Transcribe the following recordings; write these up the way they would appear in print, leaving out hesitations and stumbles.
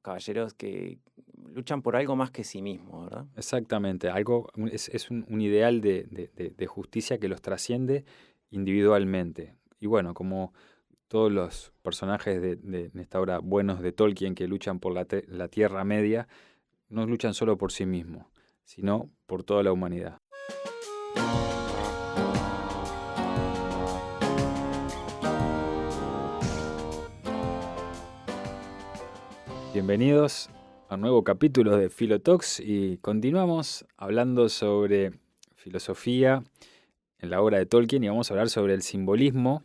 los caballeros que luchan por algo más que sí mismos, ¿verdad? Exactamente, es un ideal de justicia que los trasciende individualmente. Y bueno, como todos los personajes en esta obra buenos de Tolkien que luchan por la Tierra Media, no luchan solo por sí mismos, sino por toda la humanidad. Bienvenidos a un nuevo capítulo de Filotalks y continuamos hablando sobre filosofía en la obra de Tolkien y vamos a hablar sobre el simbolismo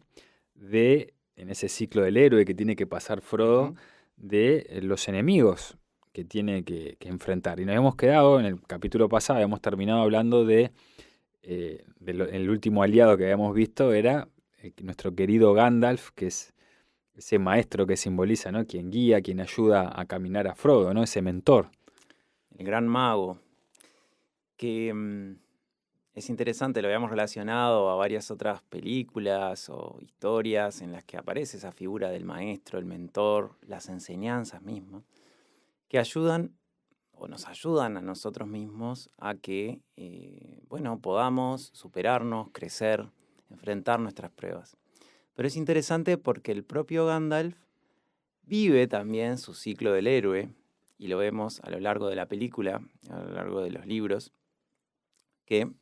en ese ciclo del héroe que tiene que pasar Frodo, Ujú. de los enemigos que tiene que enfrentar. Y nos hemos quedado, en el capítulo pasado, habíamos terminado hablando el último aliado que habíamos visto era nuestro querido Gandalf, que es ese maestro que simboliza, ¿no? Quien guía, quien ayuda a caminar a Frodo, ¿no? Ese mentor. El gran mago, que es interesante, lo habíamos relacionado a varias otras películas o historias en las que aparece esa figura del maestro, el mentor, las enseñanzas mismas, que ayudan o nos ayudan a nosotros mismos a que, bueno, podamos superarnos, crecer, enfrentar nuestras pruebas. Pero es interesante porque el propio Gandalf vive también su ciclo del héroe, y lo vemos a lo largo de la película, a lo largo de los libros, que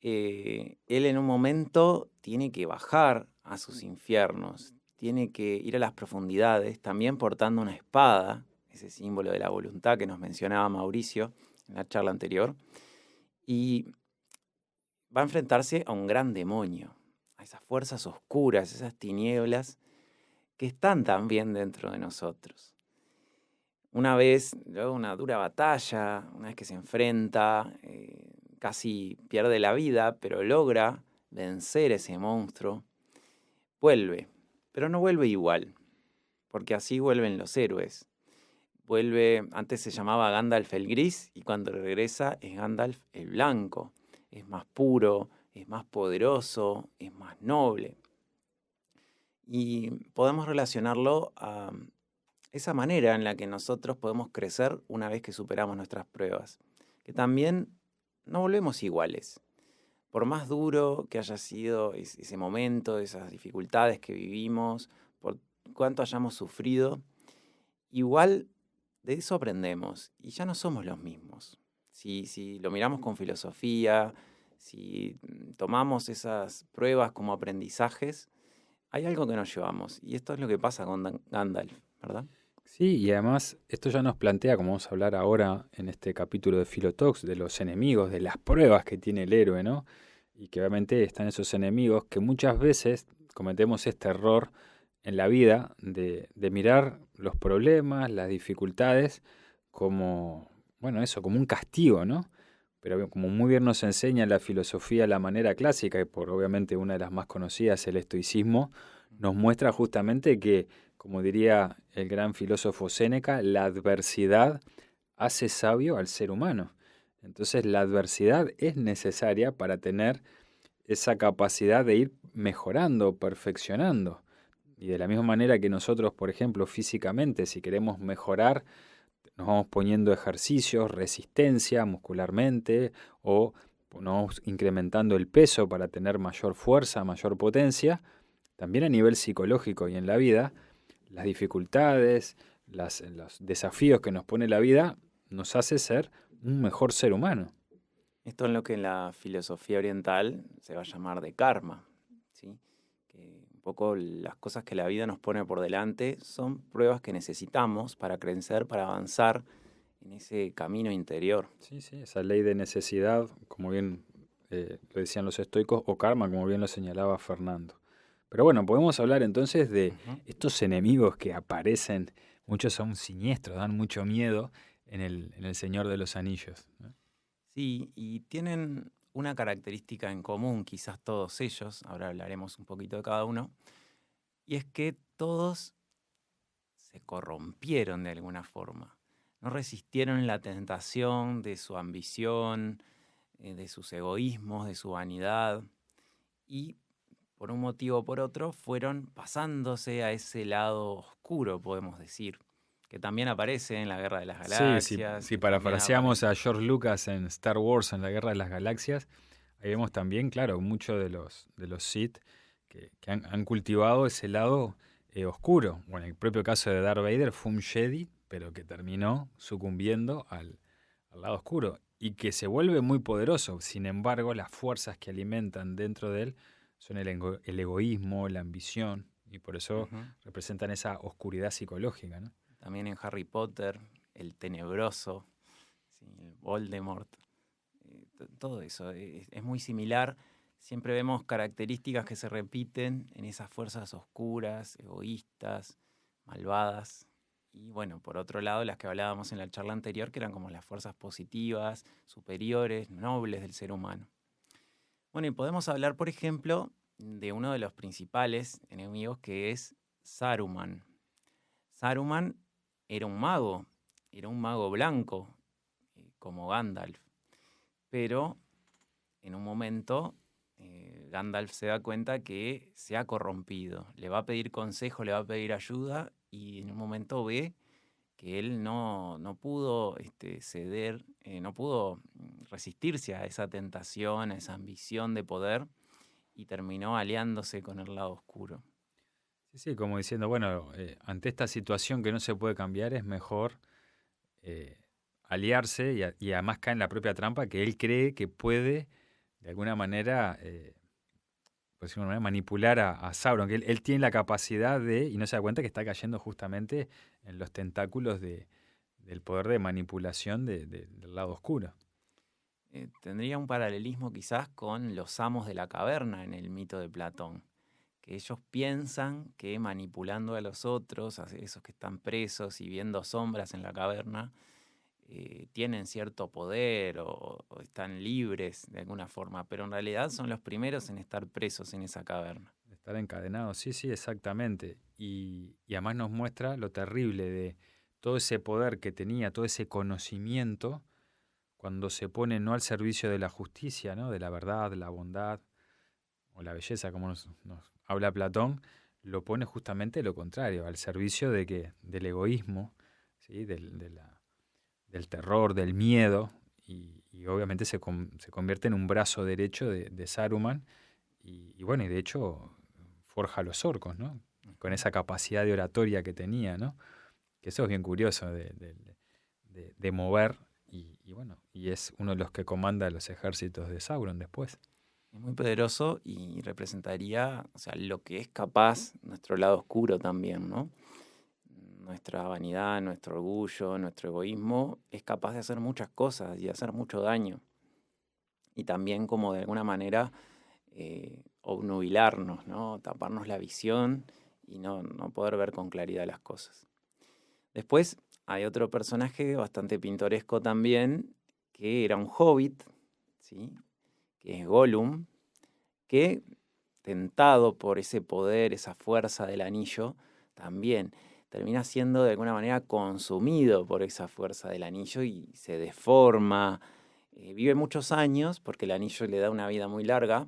él en un momento tiene que bajar a sus infiernos, tiene que ir a las profundidades, también portando una espada, ese símbolo de la voluntad que nos mencionaba Mauricio en la charla anterior, y va a enfrentarse a un gran demonio, a esas fuerzas oscuras, esas tinieblas que están también dentro de nosotros. Una vez, luego de una dura batalla, una vez que se enfrenta, casi pierde la vida, pero logra vencer ese monstruo, vuelve, pero no vuelve igual, porque así vuelven los héroes. Vuelve, antes se llamaba Gandalf el Gris, y cuando regresa es Gandalf el Blanco. Es más puro, es más poderoso, es más noble. Y podemos relacionarlo a esa manera en la que nosotros podemos crecer una vez que superamos nuestras pruebas, que también no volvemos iguales. Por más duro que haya sido ese momento, esas dificultades que vivimos, por cuánto hayamos sufrido, igual de eso aprendemos y ya no somos los mismos. Si lo miramos con filosofía, si tomamos esas pruebas como aprendizajes, hay algo que nos llevamos. Y esto es lo que pasa con Gandalf, ¿verdad? Sí, y además esto ya nos plantea, como vamos a hablar ahora en este capítulo de Filotalks, de los enemigos, de las pruebas que tiene el héroe, ¿no? Y que obviamente están esos enemigos que muchas veces cometemos este error en la vida de mirar los problemas, las dificultades como, bueno, eso, como un castigo, ¿no? Pero como muy bien nos enseña la filosofía, la manera clásica, y por obviamente una de las más conocidas, el estoicismo, nos muestra justamente que, como diría el gran filósofo Séneca, la adversidad hace sabio al ser humano. Entonces la adversidad es necesaria para tener esa capacidad de ir mejorando, perfeccionando. Y de la misma manera que nosotros, por ejemplo, físicamente, si queremos mejorar, nos vamos poniendo ejercicios, resistencia muscularmente, o nos vamos incrementando el peso para tener mayor fuerza, mayor potencia. También a nivel psicológico y en la vida, las dificultades, los desafíos que nos pone la vida, nos hace ser un mejor ser humano. Esto es lo que en la filosofía oriental se va a llamar de karma, ¿sí? Que un poco las cosas que la vida nos pone por delante son pruebas que necesitamos para crecer, para avanzar en ese camino interior. Sí, sí, esa ley de necesidad, como bien lo decían los estoicos, o karma, como bien lo señalaba Fernando. Pero bueno, podemos hablar entonces de Ujú. estos enemigos que aparecen, muchos son siniestros, dan mucho miedo en el Señor de los Anillos, ¿no? Sí, y tienen una característica en común, quizás todos ellos, ahora hablaremos un poquito de cada uno, y es que todos se corrompieron de alguna forma. No resistieron la tentación de su ambición, de sus egoísmos, de su vanidad, y por un motivo o por otro fueron pasándose a ese lado oscuro, podemos decir, que también aparece en la Guerra de las Sí, Galaxias. si que también parafraseamos aparece. a George Lucas en Star Wars, en la Guerra de las Galaxias, ahí vemos también, claro, muchos de los Sith que han cultivado ese lado oscuro. Bueno, en el propio caso de Darth Vader fue un Jedi, pero que terminó sucumbiendo al lado oscuro y que se vuelve muy poderoso. Sin embargo, las fuerzas que alimentan dentro de él son el egoísmo, la ambición, y por eso Ujú. representan esa oscuridad psicológica, ¿no? También en Harry Potter, el tenebroso, ¿sí? El Voldemort, todo eso es muy similar. Siempre vemos características que se repiten en esas fuerzas oscuras, egoístas, malvadas. Y bueno, por otro lado, las que hablábamos en la charla anterior, que eran como las fuerzas positivas, superiores, nobles del ser humano. Bueno, y podemos hablar, por ejemplo, de uno de los principales enemigos, que es Saruman. Saruman era un mago blanco, como Gandalf, pero en un momento Gandalf se da cuenta que se ha corrompido, le va a pedir consejo, le va a pedir ayuda y en un momento ve que él no pudo ceder, no pudo resistirse a esa tentación, a esa ambición de poder y terminó aliándose con el lado oscuro. Sí, como diciendo, bueno, ante esta situación que no se puede cambiar, es mejor eh, aliarse y además cae en la propia trampa que él cree que puede, de alguna manera, por decirlo de alguna manera, manipular a Sauron, que él tiene la capacidad y no se da cuenta que está cayendo justamente en los tentáculos del poder de manipulación del lado oscuro. Tendría un paralelismo quizás con los amos de la caverna en el mito de Platón, que ellos piensan que manipulando a los otros, a esos que están presos y viendo sombras en la caverna, tienen cierto poder o están libres de alguna forma, pero en realidad son los primeros en estar presos en esa caverna. Estar encadenado, sí, exactamente. Y además nos muestra lo terrible de todo ese poder que tenía, todo ese conocimiento, cuando se pone no al servicio de la justicia, ¿no? De la verdad, la bondad o la belleza, como nos habla Platón, lo pone justamente lo contrario, al servicio del egoísmo, ¿sí? Del terror, del miedo, y obviamente se convierte en un brazo derecho de Saruman, y bueno, y de hecho forja a los orcos, ¿no? Con esa capacidad de oratoria que tenía, ¿no? Que eso es bien curioso de mover, y bueno, y es uno de los que comanda los ejércitos de Sauron después. Es muy poderoso y representaría, o sea, lo que es capaz nuestro lado oscuro también, ¿no? Nuestra vanidad, nuestro orgullo, nuestro egoísmo es capaz de hacer muchas cosas y de hacer mucho daño. Y también como de alguna manera obnubilarnos, ¿no? Taparnos la visión y no poder ver con claridad las cosas. Después hay otro personaje bastante pintoresco también, que era un hobbit, ¿sí? Que es Gollum, que tentado por ese poder, esa fuerza del anillo, también termina siendo de alguna manera consumido por esa fuerza del anillo y se deforma. Vive muchos años porque el anillo le da una vida muy larga,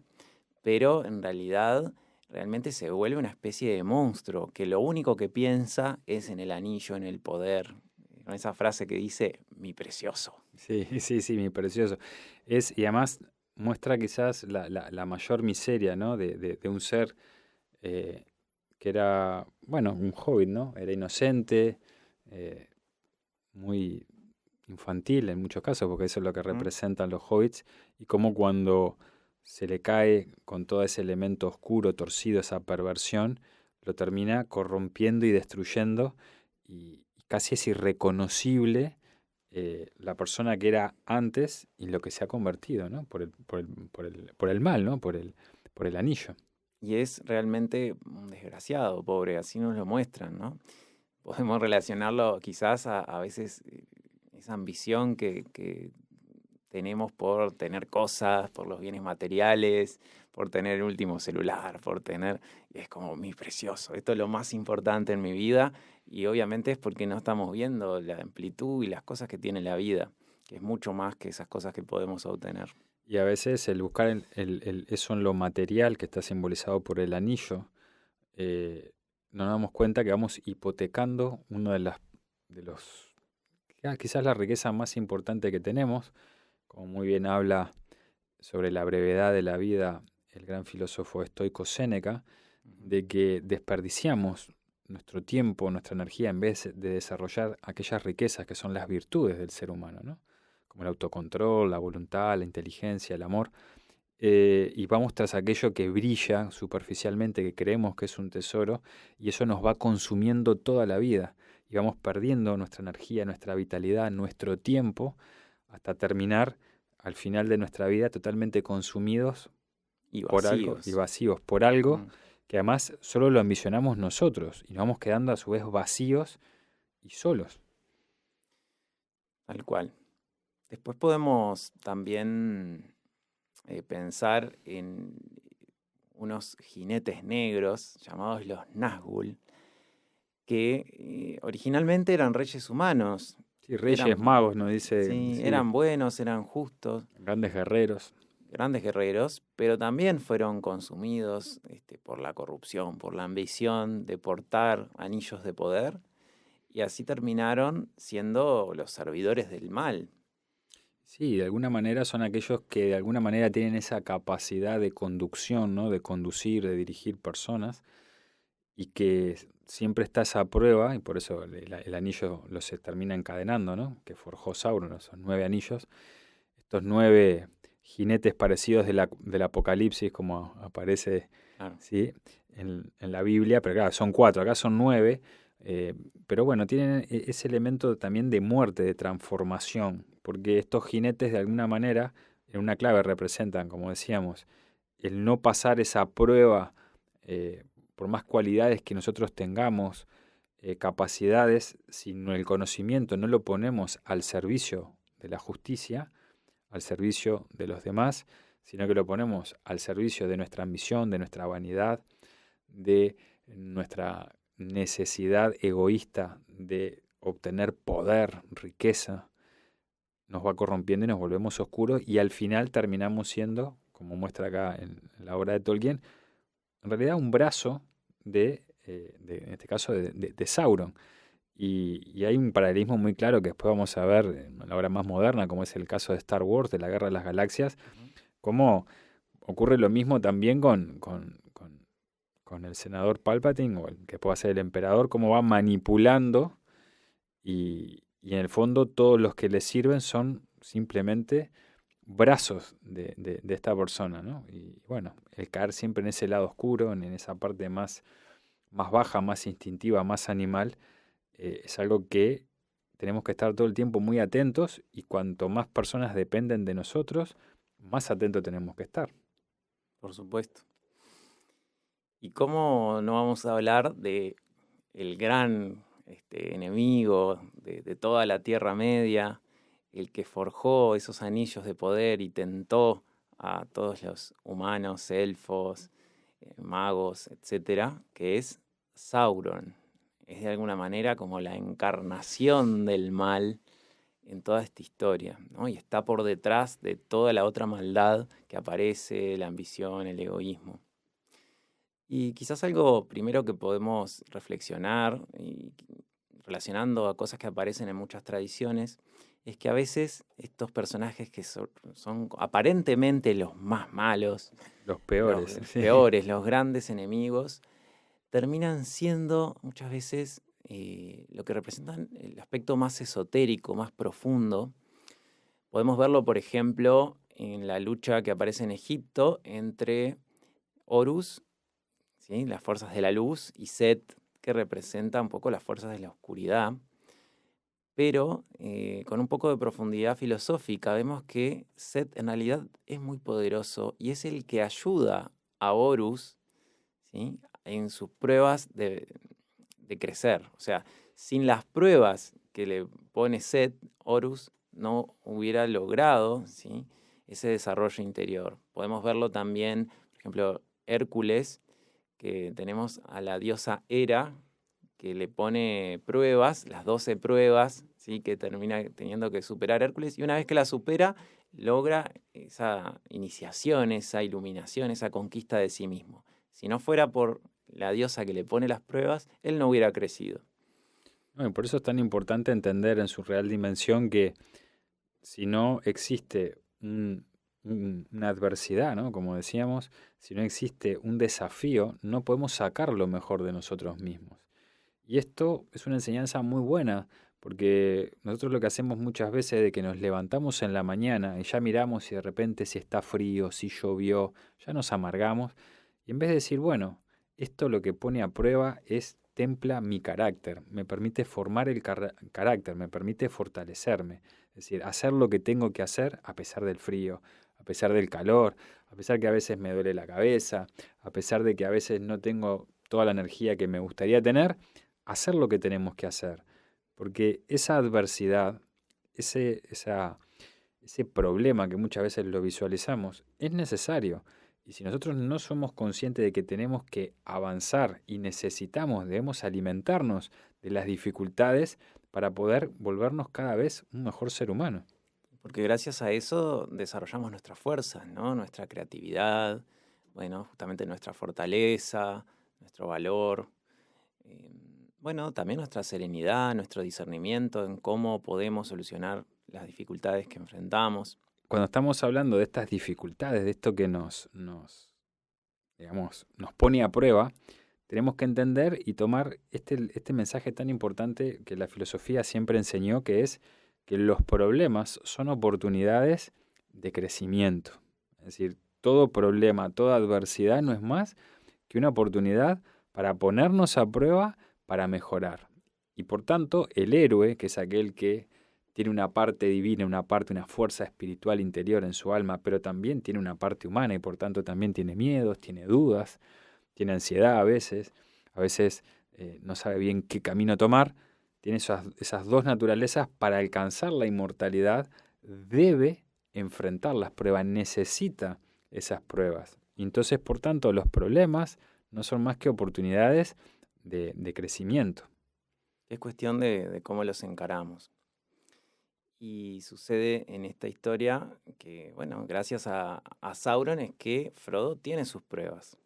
pero en realidad realmente se vuelve una especie de monstruo que lo único que piensa es en el anillo, en el poder. Con esa frase que dice, mi precioso. Sí, mi precioso. Y además muestra quizás la mayor miseria, ¿no? De un ser eh, que era, bueno, un hobbit, ¿no? Era inocente, eh, muy infantil en muchos casos, porque eso es lo que ¿Mm? representan los hobbits, y como cuando se le cae con todo ese elemento oscuro, torcido, esa perversión, lo termina corrompiendo y destruyendo, y casi es irreconocible la persona que era antes y lo que se ha convertido, ¿no? Por el mal, ¿no? Por el anillo. Y es realmente un desgraciado, pobre, así nos lo muestran, ¿no? Podemos relacionarlo quizás a veces esa ambición que tenemos por tener cosas, por los bienes materiales, por tener el último celular, y es como mi precioso, esto es lo más importante en mi vida y obviamente es porque no estamos viendo la amplitud y las cosas que tiene la vida, que es mucho más que esas cosas que podemos obtener. Y a veces el buscar eso en lo material que está simbolizado por el anillo, no nos damos cuenta que vamos hipotecando una quizás la riqueza más importante que tenemos, como muy bien habla sobre la brevedad de la vida el gran filósofo estoico Séneca, de que desperdiciamos nuestro tiempo, nuestra energía, en vez de desarrollar aquellas riquezas que son las virtudes del ser humano, ¿no? Como el autocontrol, la voluntad, la inteligencia, el amor, y vamos tras aquello que brilla superficialmente, que creemos que es un tesoro, y eso nos va consumiendo toda la vida, y vamos perdiendo nuestra energía, nuestra vitalidad, nuestro tiempo, hasta terminar al final de nuestra vida totalmente consumidos Y por algo y vacíos. vacíos por algo Mm, que además solo lo ambicionamos nosotros y nos vamos quedando a su vez vacíos y solos. Tal cual. Después podemos también pensar en unos jinetes negros llamados los Nazgûl, que originalmente eran reyes humanos. Sí, reyes, Eran, magos, nos dice, sí, sí, eran buenos, eran justos, grandes guerreros. grandes guerreros, pero también fueron consumidos por la corrupción, por la ambición de portar anillos de poder, y así terminaron siendo los servidores del mal. Sí, de alguna manera son aquellos que de alguna manera tienen esa capacidad de conducción, ¿no? De conducir, de dirigir personas y que siempre está esa prueba y por eso el anillo lo se termina encadenando, ¿no? Que forjó Sauron, esos 9 anillos, estos 9 jinetes parecidos del Apocalipsis, como aparece, Claro. ¿sí? En la Biblia, pero claro, son 4, acá son 9, pero bueno, tienen ese elemento también de muerte, de transformación, porque estos jinetes de alguna manera, en una clave representan, como decíamos, el no pasar esa prueba, por más cualidades que nosotros tengamos, capacidades, si el conocimiento no lo ponemos al servicio de la justicia, al servicio de los demás, sino que lo ponemos al servicio de nuestra ambición, de nuestra vanidad, de nuestra necesidad egoísta de obtener poder, riqueza, nos va corrompiendo y nos volvemos oscuros y al final terminamos siendo, como muestra acá en la obra de Tolkien, en realidad un brazo en este caso, de Sauron. Y hay un paralelismo muy claro que después vamos a ver en la obra más moderna, como es el caso de Star Wars, de la Guerra de las Galaxias, Ujú. cómo ocurre lo mismo también con el senador Palpatine, o el que pueda ser el emperador, cómo va manipulando y en el fondo todos los que le sirven son simplemente brazos de esta persona, ¿no? Y bueno, el caer siempre en ese lado oscuro, en esa parte más baja, más instintiva, más animal, es algo que tenemos que estar todo el tiempo muy atentos y cuanto más personas dependen de nosotros, más atentos tenemos que estar. Por supuesto. ¿Y cómo no vamos a hablar de el gran enemigo de toda la Tierra Media, el que forjó esos anillos de poder y tentó a todos los humanos, elfos, magos, etcétera, que es Sauron? Es de alguna manera como la encarnación del mal en toda esta historia, ¿no? Y está por detrás de toda la otra maldad que aparece, la ambición, el egoísmo. Y quizás algo primero que podemos reflexionar, y relacionando a cosas que aparecen en muchas tradiciones, es que a veces estos personajes que son aparentemente los más malos, Los los peores, sí. peores, los grandes enemigos, terminan siendo muchas veces lo que representan el aspecto más esotérico, más profundo. Podemos verlo, por ejemplo, en la lucha que aparece en Egipto entre Horus, ¿sí?, las fuerzas de la luz, y Set, que representa un poco las fuerzas de la oscuridad. Pero con un poco de profundidad filosófica vemos que Set en realidad es muy poderoso y es el que ayuda a Horus, ¿sí?, en sus pruebas de crecer. O sea, sin las pruebas que le pone Set, Horus no hubiera logrado, ¿sí?, ese desarrollo interior. Podemos verlo también, por ejemplo, Hércules, que tenemos a la diosa Hera, que le pone pruebas, las 12 pruebas, ¿sí?, que termina teniendo que superar Hércules, y una vez que la supera, logra esa iniciación, esa iluminación, esa conquista de sí mismo. Si no fuera por la diosa que le pone las pruebas, él no hubiera crecido. No, y por eso es tan importante entender en su real dimensión que si no existe una adversidad, ¿no? Como decíamos, si no existe un desafío, no podemos sacar lo mejor de nosotros mismos. Y esto es una enseñanza muy buena, porque nosotros lo que hacemos muchas veces es de que nos levantamos en la mañana y ya miramos y de repente si está frío, si llovió, ya nos amargamos. Y en vez de decir, bueno, esto lo que pone a prueba es templa mi carácter, me permite formar el carácter, me permite fortalecerme. Es decir, hacer lo que tengo que hacer a pesar del frío, a pesar del calor, a pesar que a veces me duele la cabeza, a pesar de que a veces no tengo toda la energía que me gustaría tener, hacer lo que tenemos que hacer. Porque esa adversidad, ese problema que muchas veces lo visualizamos, es necesario. Y si nosotros no somos conscientes de que tenemos que avanzar y debemos alimentarnos de las dificultades para poder volvernos cada vez un mejor ser humano. Porque gracias a eso desarrollamos nuestras fuerzas, ¿no? Nuestra creatividad, bueno, justamente nuestra fortaleza, nuestro valor. Bueno, también nuestra serenidad, nuestro discernimiento en cómo podemos solucionar las dificultades que enfrentamos. Cuando estamos hablando de estas dificultades, de esto que digamos, nos pone a prueba, tenemos que entender y tomar este mensaje tan importante que la filosofía siempre enseñó, que es que los problemas son oportunidades de crecimiento. Es decir, todo problema, toda adversidad no es más que una oportunidad para ponernos a prueba, para mejorar. Y por tanto, el héroe, que es aquel que tiene una parte divina, una fuerza espiritual interior en su alma, pero también tiene una parte humana y por tanto también tiene miedos, tiene dudas, tiene ansiedad a veces no sabe bien qué camino tomar, tiene esas dos naturalezas. Para alcanzar la inmortalidad debe enfrentar las pruebas, necesita esas pruebas. Y entonces, por tanto, los problemas no son más que oportunidades de crecimiento. Es cuestión de cómo los encaramos. Y sucede en esta historia que, bueno, gracias a Sauron es que Frodo tiene sus pruebas.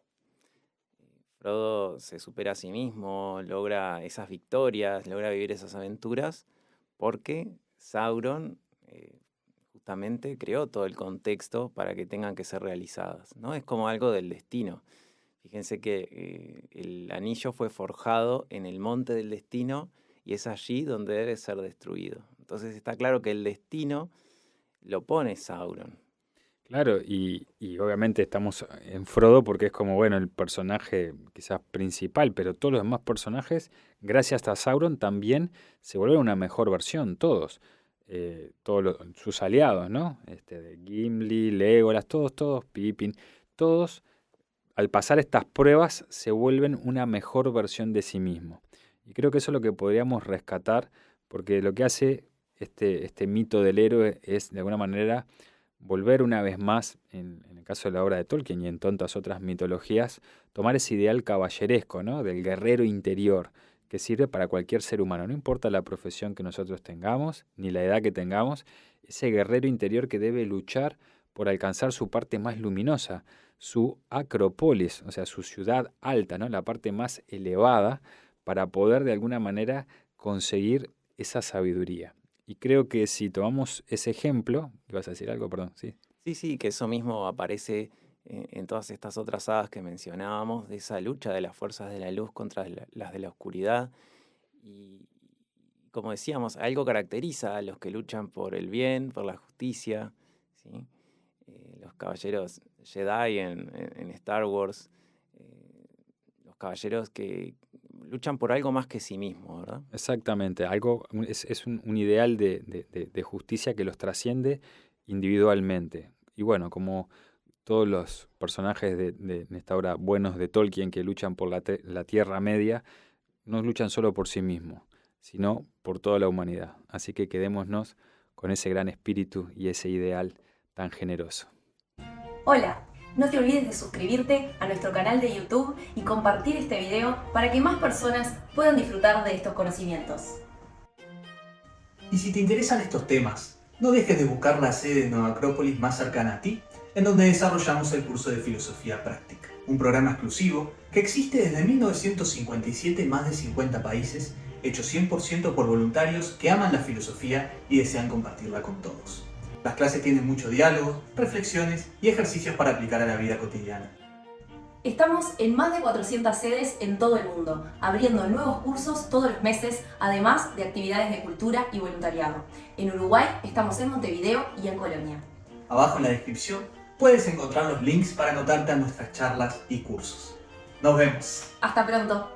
Frodo se supera a sí mismo, logra esas victorias, logra vivir esas aventuras, porque Sauron justamente creó todo el contexto para que tengan que ser realizadas, ¿no? Es como algo del destino. Fíjense que el anillo fue forjado en el monte del destino y es allí donde debe ser destruido. Entonces está claro que el destino lo pone Sauron. Claro, y obviamente estamos en Frodo porque es como, bueno, el personaje quizás principal, pero todos los demás personajes, gracias a Sauron, también se vuelven una mejor versión, todos sus aliados, ¿no? De Gimli, Legolas, todos, Pippin, todos, al pasar estas pruebas, se vuelven una mejor versión de sí mismo. Y creo que eso es lo que podríamos rescatar, porque lo que hace este mito del héroe es, de alguna manera, volver una vez más, en el caso de la obra de Tolkien y en tantas otras mitologías, tomar ese ideal caballeresco, ¿no? Del guerrero interior, que sirve para cualquier ser humano. No importa la profesión que nosotros tengamos, ni la edad que tengamos, ese guerrero interior que debe luchar por alcanzar su parte más luminosa, su acrópolis, o sea, su ciudad alta, ¿no? La parte más elevada, para poder de alguna manera conseguir esa sabiduría. Y creo que si tomamos ese ejemplo, ¿ibas a decir algo? Perdón, sí. Sí, que eso mismo aparece en todas estas otras sagas que mencionábamos, de esa lucha de las fuerzas de la luz contra las de la oscuridad. Y como decíamos, algo caracteriza a los que luchan por el bien, por la justicia, ¿sí? Los caballeros Jedi en Star Wars, los caballeros que luchan por algo más que sí mismos, ¿verdad? Exactamente, es un ideal de justicia que los trasciende individualmente. Y bueno, como todos los personajes de esta obra buenos de Tolkien que luchan por la Tierra Media, no luchan solo por sí mismos, sino por toda la humanidad. Así que quedémonos con ese gran espíritu y ese ideal tan generoso. Hola, no te olvides de suscribirte a nuestro canal de YouTube y compartir este video para que más personas puedan disfrutar de estos conocimientos. Y si te interesan estos temas, no dejes de buscar la sede de Nueva Acrópolis más cercana a ti, en donde desarrollamos el curso de Filosofía Práctica, un programa exclusivo que existe desde 1957 en más de 50 países, hecho 100% por voluntarios que aman la filosofía y desean compartirla con todos. Las clases tienen mucho diálogo, reflexiones y ejercicios para aplicar a la vida cotidiana. Estamos en más de 400 sedes en todo el mundo, abriendo nuevos cursos todos los meses, además de actividades de cultura y voluntariado. En Uruguay estamos en Montevideo y en Colonia. Abajo en la descripción puedes encontrar los links para anotarte a nuestras charlas y cursos. Nos vemos. Hasta pronto.